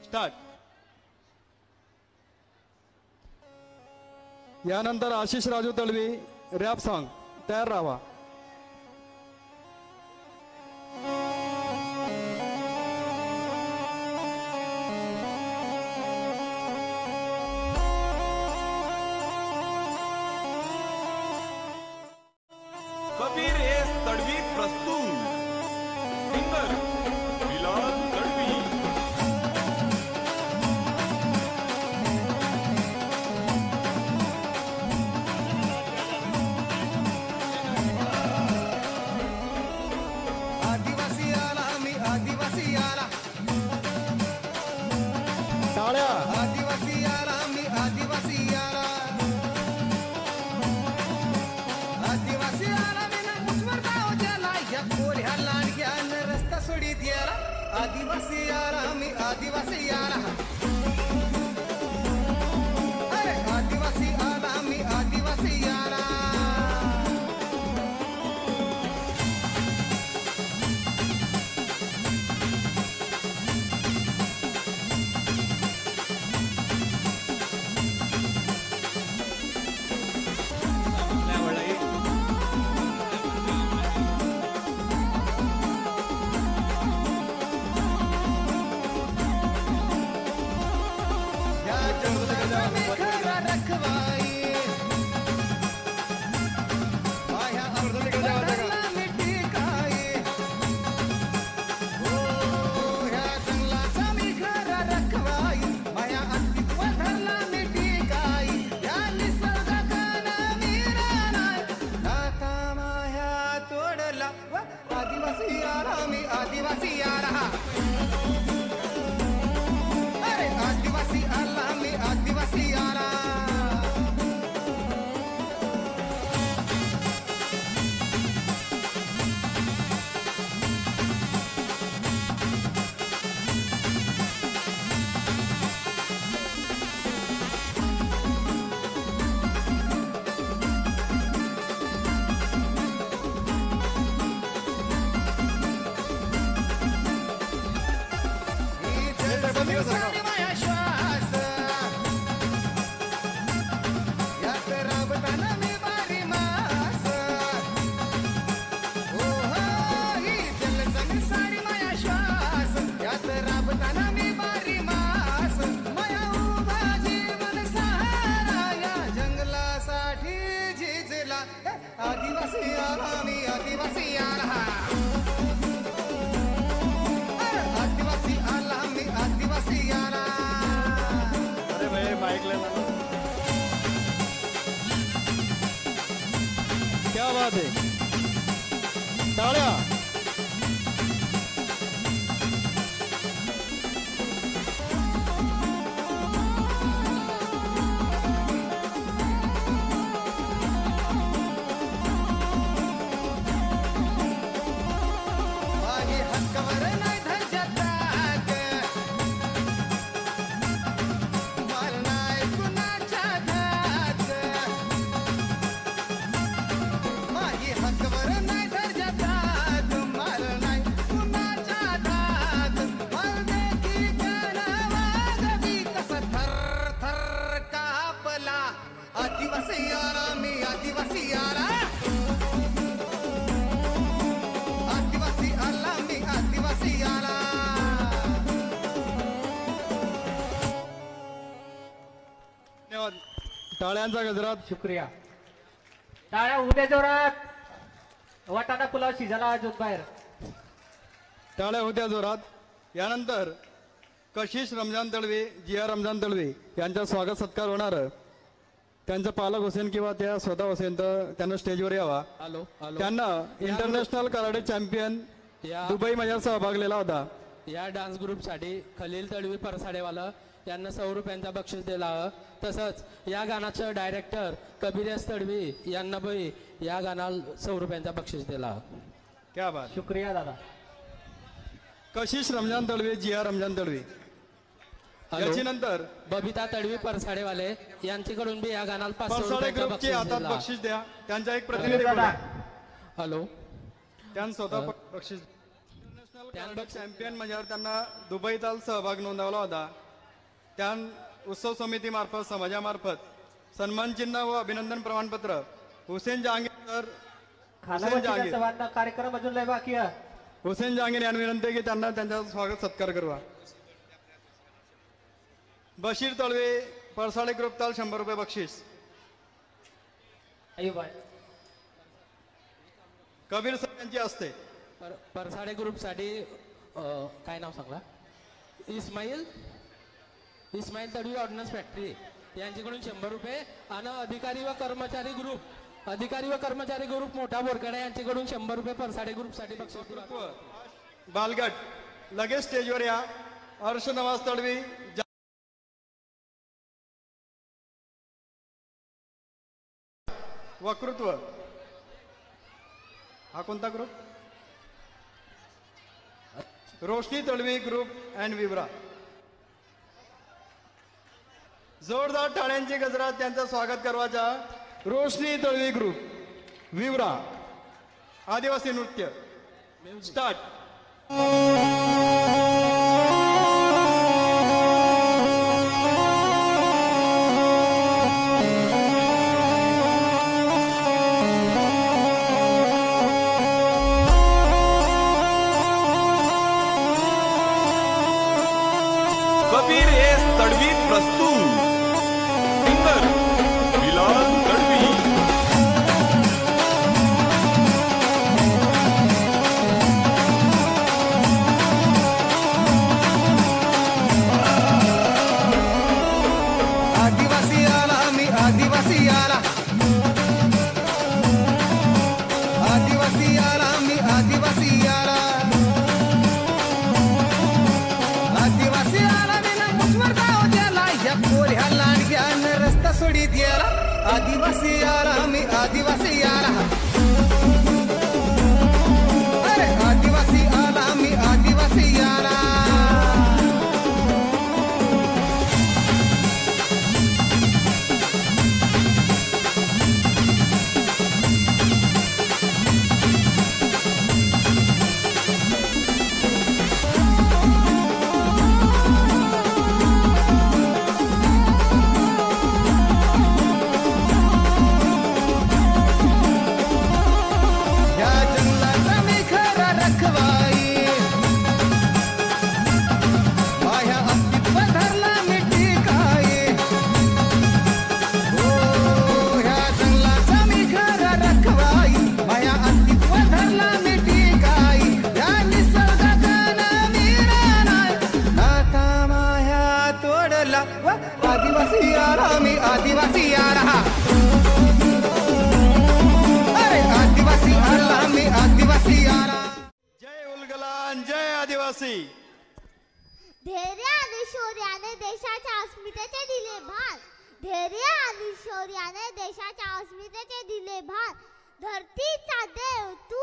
Start. यानंतर Ashish Raju Talvi rap song. तयार राहा. कबीर एस तडवी प्रस्तुत. सिंगर बिलाल तडवी. आदिवासी आला मी आदिवासी आला. टाळ्या. आदिवासी आला मी आदिवासी आला. आदिवासी आला मी ना मुसवर गाव गेला. या कोऱ्या लांडग्यानं रस्ता सोडीत गेला. आदिवासी आला मी आदिवासी आला. अरे आदिवासी आला मी आदिवासी आला. या जंगलाचा मी खरा रखवाई. माझ्या अंतराला मी टिकाई. हो, या जंगलाचा मी खरा रखवाई. माझ्या अस्तित्वाला मी टिकाई. या निसर्गानं मी राहणार. आता माया तोडला व आदिवासी आला मी आदिवासी आला. अरे आदिवासी आला मी आदिवासी आला. ही माया श्वास. यात राबताना मी बारी मास. हो हो, ही जलजंग सारी माया श्वास. यात राबताना मी बारी मास. माया उभा जीवन सहारा. या जंगलासाठी झिजला. आदिवासी आला मी आदिवासी आला. आदिवासी आला मी आदिवासी आला. अरे भाई माइक ले लो. क्या बात है. टाळ्या. माझी हक्कावर नाही धंजतात. माल नाही कुणाच्या घात. माझी हक्कावर नाही धंजतात. माल नाही कुणाच्या घात. माल देखी वागवी कसा थर थर कापला. आदिवासी आला मी आदिवासी आला. आदिवासी आला मी आदिवासी आला. धन्यवाद. टाळ्यांचा गजरात. शुक्रिया. टाळ्या उद्या जोरात. वाटाणा पुलाव शिजाला जोत बाहेर. टाळ्या होत्या जोरात. यानंतर कशिश रमजान तळवे जिया रमजान तळवे यांचा स्वागत सत्कार होणार. त्यांचा पालक असेल किंवा त्या स्वतः असेल तर त्यांना स्टेजवर यावा. Hello hello. त्यांना इंटरनॅशनल कराटे चॅम्पियन या दुबई मध्ये सहभागलेला होता. या डान्स ग्रुपसाठी खलील तडवी परसाडेवाला यांना 100 रुपयांचा बक्षीस दिला. तसंच या गाण्याचं डायरेक्टर कबीर एस तडवी यांना बी या गाण्याला 100 रुपयांचा बक्षीस दिला. क्या बात. शुक्रिया दादा. कशिश रमजान तळवे जिया रमजान तळवे. हॅलो. याची नंतर बबिता तडवी परसाडेवाले यांच्याकडून बी या गाण्याला 500 परसाडे रुपयांचा ग्रुपचे बक्षीस हातात दिला. बक्षीस द्या. त्यांचा एक प्रतिनिधी दादा. बोला. हॅलो. त्यांना स्वतः बक्षीस. इंटरनॅशनल चॅम्पियन म्हणजे त्यांना दुबईत सहभाग नोंदवला होता. त्या उत्सव समितीमार्फत समाजामार्फत सन्मान चिन्ह व अभिनंदन प्रमाणपत्र हुसेन जहांगीर सर हुसेन जहांगीर कार्यक्रम अजून लय बाकी आहे. हुसेन जहांगीर यांनी विनंती आहे की त्यांना त्यांचा स्वागत सत्कार करवा. बशीर तळवे पळसाळे ग्रुप ताल 100 रुपये बक्षीस. कबीर सर यांची असते. परसाडे ग्रुपसाठी काय नाव सांगला? इस्माईल तडवी ऑर्डनन्स फॅक्टरी यांच्याकडून 100 रुपये आणि अधिकारी व कर्मचारी ग्रुप मोठा बोरकडा यांच्याकडून 100 रुपये परसाडे ग्रुपसाठी बक्षीस. बालगट लगेच स्टेजवर या. हर्ष नवाज तडवी वक्तृत्व. हा कोणता group? Roshni Talvi group and विवरा. जोरदार टाळ्यांची गजरात त्यांचं स्वागत करवाच्या. रोशनी तळवी ग्रुप विवरा आदिवासी नृत्य स्टार्ट. कबीर एस तडवी प्रस्तुत. सिंगर बिलाल तडवी. आदिवासी आला मी आदिवासी आला. आदिवासी आला मी आदिवासी आला. आदिवासी आला मी ना मुसवर गाव द्याला. या पोऱ्या लांडग्यानं रस्ता सोडी द्याला. आदिवासी आला मी आदिवासी आला. अरे आदिवासी आला मी आदिवासी आला. या जंगलाचा मी खरा रखवाई. माझ्या अस्तित्व धरला मी टिकाई. हो ह्या जंगलाचा मी खरा रखवाई. माझ्या अस्तित्व धरला मी टिकाई. या निसर्गानं मी राहणार. आता माया तोडला व आदिवासी आला मी आदिवासी आला. अरे आदिवासी आला मी आदिवासी आला. जय उलगलान जय आदिवासी. धैर्य आणि शौर्याने देशाच्या अस्मितेचे दिले भान. धैर्य आणि शौर्याने देशाच्या अस्मितेचे दिले भान. धरतीचा देव तू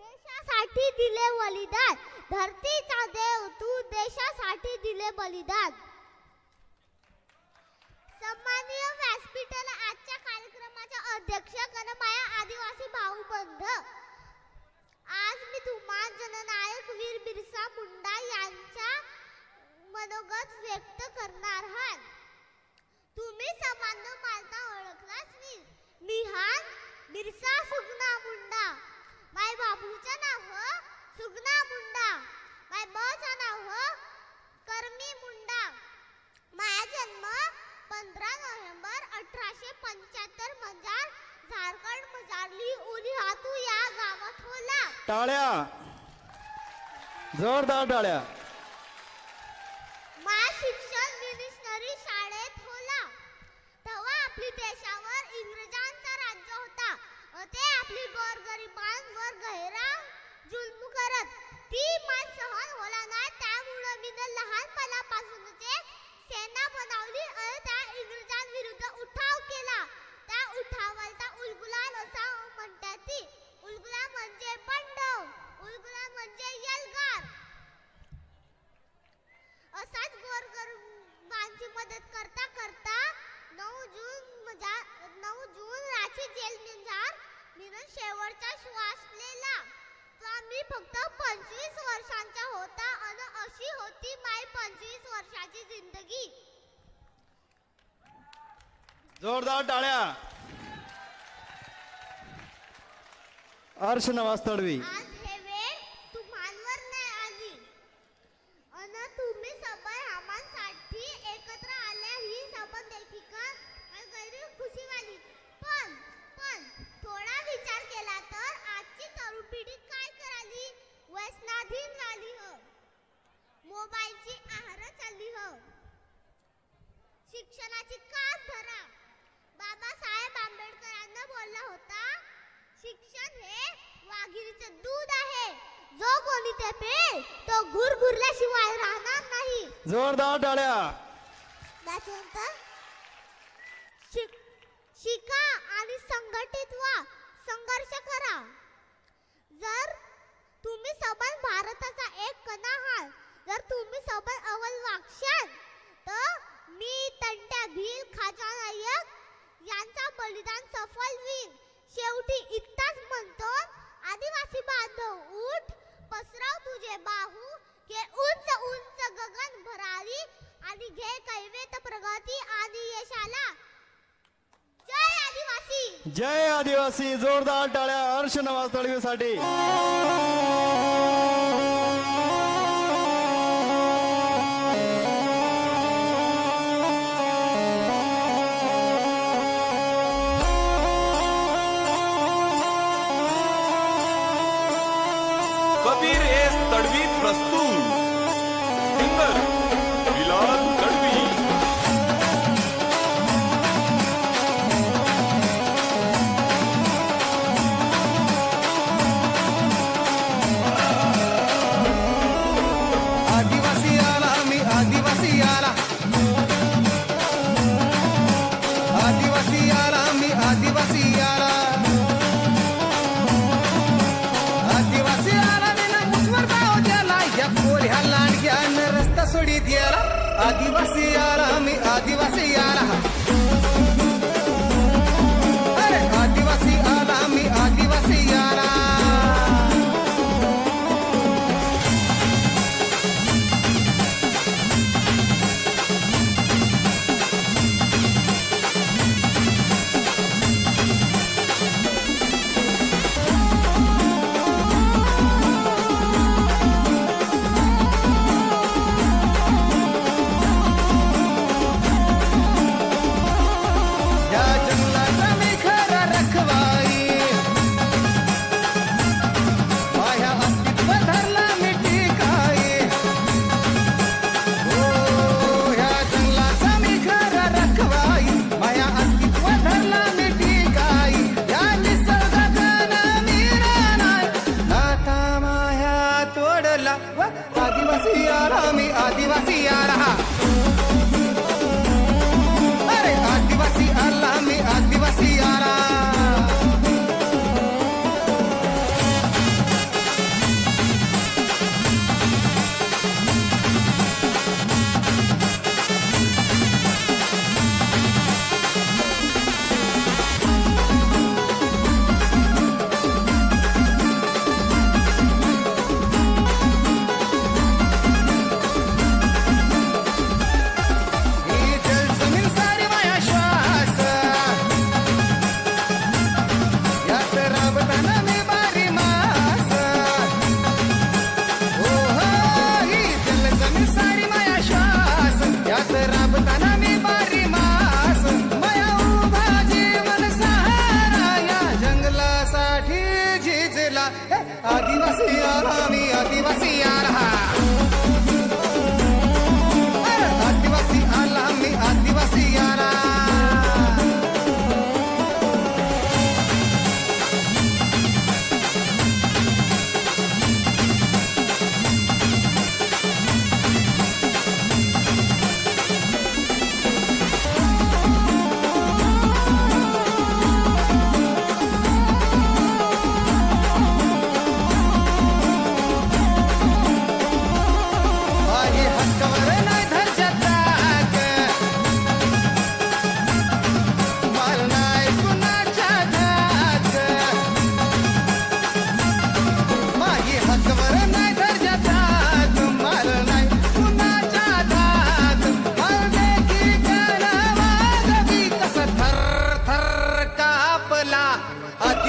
देशासाठी दिले बलिदान. धरतीचा देव तू देशासाठी दिले बलिदान. सन्माननीय व्यासपीठाला आजच्या कार्यक्रमाच्या अध्यक्ष कनमाया आदिवासी भाऊबंध. आज मी तुम्हा जननायक वीर बिरसा मुंडा यांच्या मनोगत व्यक्त करणार आहे. तुम्ही सामान्य मालता ओळखलाच नाही. मिहान बिरसा सुगना मुंडा. माय बाबूचं नाव सुगना मुंडा. माय बाचं नाव करमी मुंडा. माझा जन्म 15 नोव्हेंबर 1875 मजार झारखंड मजारली उलिहातू या गावात होला. टाळ्या जोरदार टाळ्या. माझे शिक्षण मिशनरी शाळेत होला. तेव्हा आपली देशावर इंग्रजांचा राज्य होता. ते आपली गोरगरिबांवर गैरा जुलम करत. ती मन सहन होला नाही. त्यामुळे मी लहानपणापासूनच सेना बनवली आणि त्या इंग्रजांविरुद्ध उठाव केला. त्या उठावाला उलगुलाल असा म्हणतात. ती उलगुलाल म्हणजे बंडव. उलगुलाल म्हणजे यलगार. असाच गोरगरिबांची मदत करता करता 9 जून राची जेल निघार. शेवटचा श्वास लेला. तेव्हा मी फक्त 25 वर्षांचा होता आणि अशी होती माझी 25 वर्षाची जिंदगी. जोरदार टाळ्या. हर्ष नवाज तडवी. आज हे वेळ तुम्हांवर नाही आली अन तुम्ही सगळे आम्हांसाठी एकत्र आल्या ही सबंध देखील गैरी खुशी वाली. पण थोडा विचार केला तर आजची तरुण पिढी काय कराली? व्यसनाधीन झाली हो, मोबाईलची आहार चालली हो. शिक्षणाची कास धरा. बाबासाहेब आंबेडकरांना बोलला होता, शिक्षण हे वाघिणीचं दूध आहे, जो कोणी ते पेल तो गुरगुरल्याशिवाय राहणार नाही. जोरदार टाळ्या. त्याच्यानंतर शिका आणि संघटित व्हा, संघर्ष करा. जर तुम्ही सबंध भारताचा एक कणा आहात, जर तुम्ही सबंध अव्वल वागशाल तर मी तंट्या भील खाजा नायक यांचा बलिदान सफल होईल. शेवटी इतकाच म्हणतो, आदिवासी बांधव उठ, पसरव तुझे बाहू, घे उंच उंच गगन भरारी आणि घे कैवेत प्रगती आणि यशाला. जय आदिवासी. जय आदिवासी. जोरदार टाळ्या हर्ष नवाज तडवीसाठी. कबीर एस तडवी प्रस्तुत सिंगर विलास तडवी. आदिवासी आला मी आदिवासी आला, आदिवासी आला मी आदिवासी आला, आदिवासी आला विना मुठवर भाव द्याला, या पोऱ्या लांडग्यानं रस्ता सोडी द्याला. आदिवासी आला मी आदिवासी आला, अरे आदिवासी आला मी आदिवासी आला.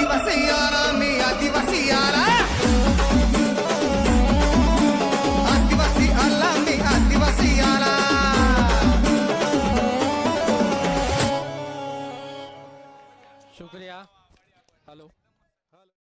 आदिवासी आला मी आदिवासी आला आदिवासी आला मी आदिवासी आला शुक्रिया. हॅलो.